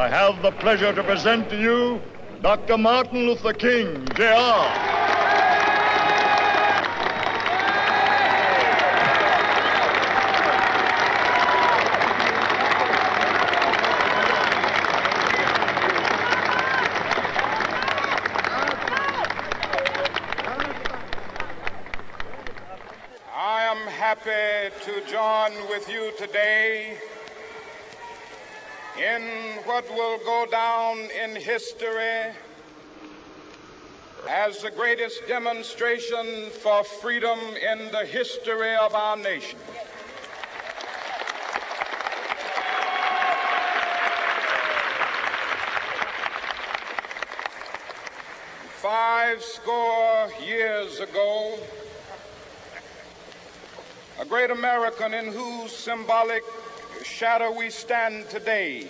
I have the pleasure to present to you Dr. Martin Luther King, Jr. Happy to join with you today in what will go down in history as the greatest demonstration for freedom in the history of our nation. Five score years ago, a great American in whose symbolic shadow we stand today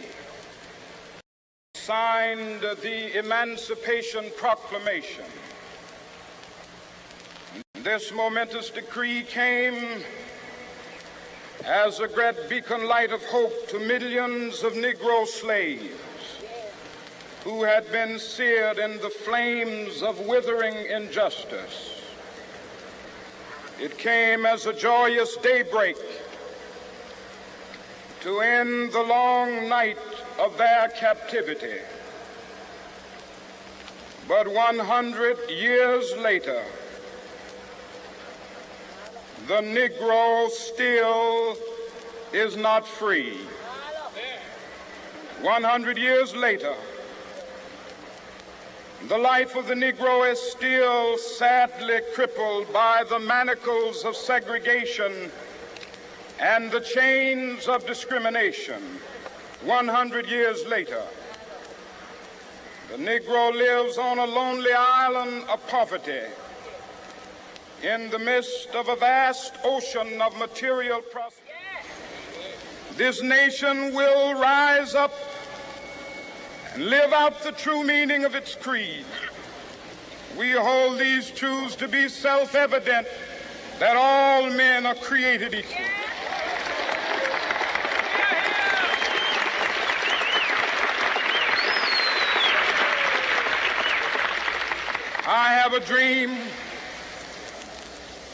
signed the Emancipation Proclamation. This momentous decree came as a great beacon light of hope to millions of Negro slaves who had been seared in the flames of withering injustice. It came as a joyous daybreak to end the long night of their captivity. But 100 years later, the Negro still is not free. 100 years later, the life of the Negro is still sadly crippled by the manacles of segregation and the chains of discrimination. 100 years later, the Negro lives on a lonely island of poverty in the midst of a vast ocean of material prosperity. This nation will rise up and live out the true meaning of its creed. We hold these truths to be self-evident, that all men are created equal. I have a dream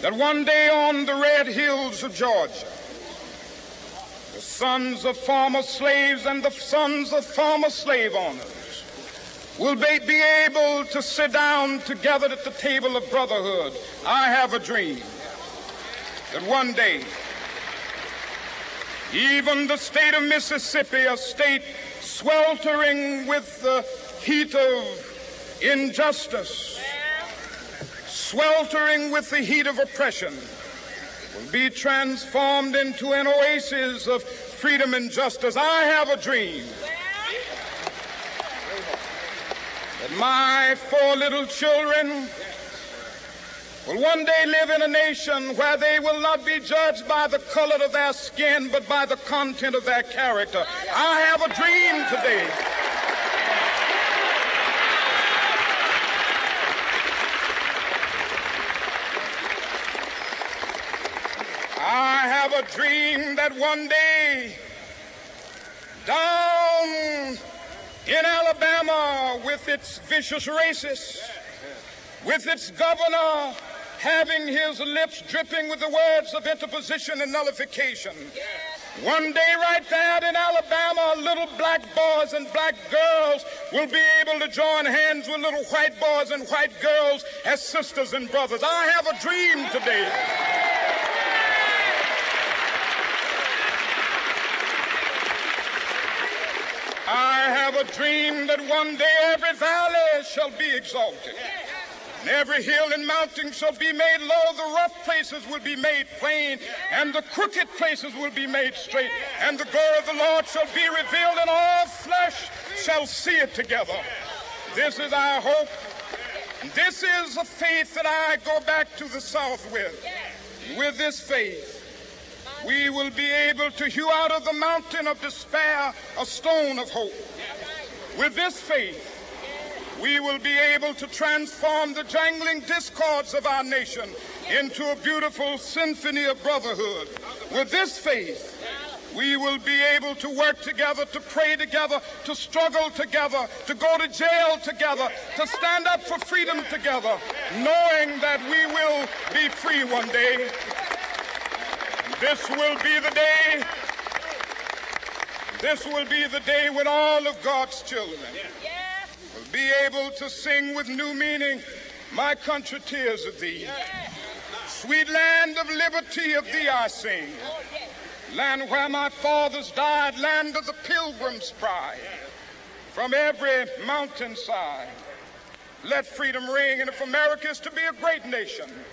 that one day on the red hills of Georgia, the sons of former slaves and the sons of former slave owners will be able to sit down together at the table of brotherhood. I have a dream that one day, even the state of Mississippi, a state sweltering with the heat of injustice, sweltering with the heat of oppression, will be transformed into an oasis of freedom and justice. I have a dream that my 4 little children will one day live in a nation where they will not be judged by the color of their skin, but by the content of their character. I have a dream today a dream that one day down in Alabama, with its vicious racists, with its governor having his lips dripping with the words of interposition and nullification, one day right there in Alabama, little black boys and black girls will be able to join hands with little white boys and white girls as sisters and brothers. I have a dream today that one day every valley shall be exalted, and every hill and mountain shall be made low. The rough places will be made plain, and the crooked places will be made straight, and the glory of the Lord shall be revealed, and all flesh shall see it together. This is our hope. This is a faith that I go back to the South with. With this faith, we will be able to hew out of the mountain of despair a stone of hope. With this faith, we will be able to transform the jangling discords of our nation into a beautiful symphony of brotherhood. With this faith, We will be able to work together, to pray together, to struggle together, to go to jail together, to stand up for freedom together, knowing that we will be free one day. This will be the day. This will be the day when all of God's children will be able to sing with new meaning, "My country, tears of thee. Sweet land of liberty, of thee I sing. Land where my fathers died, land of the pilgrim's pride. From every mountainside, let freedom ring. And if America is to be a great nation,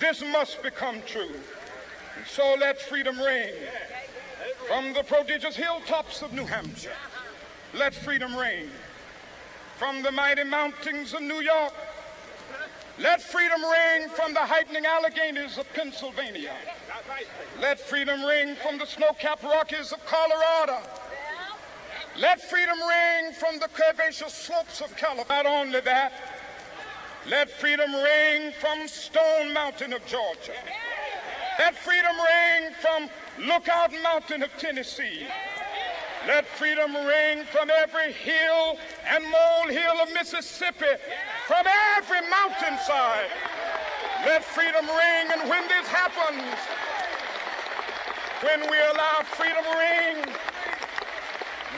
this must become true. And so let freedom ring. From the prodigious hilltops of New Hampshire, let freedom ring. From the mighty mountains of New York, let freedom ring. From the heightening Alleghanies of Pennsylvania, let freedom ring. From the snow-capped Rockies of Colorado, let freedom ring. From the curvaceous slopes of California. Not only that, let freedom ring from Stone Mountain of Georgia. Let freedom ring from Lookout Mountain of Tennessee. Let freedom ring from every hill and molehill of Mississippi, from every mountainside. Let freedom ring. And when this happens, when we allow freedom ring,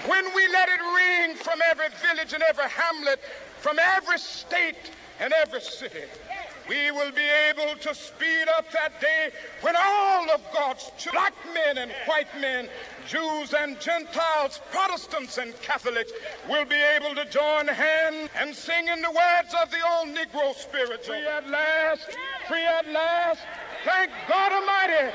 when we let it ring from every village and every hamlet, from every state and every city, we will be able to speed up that day when all of God's children, black men and white men, Jews and Gentiles, Protestants and Catholics, will be able to join hands and sing in the words of the old Negro spiritual. Free at last, thank God Almighty.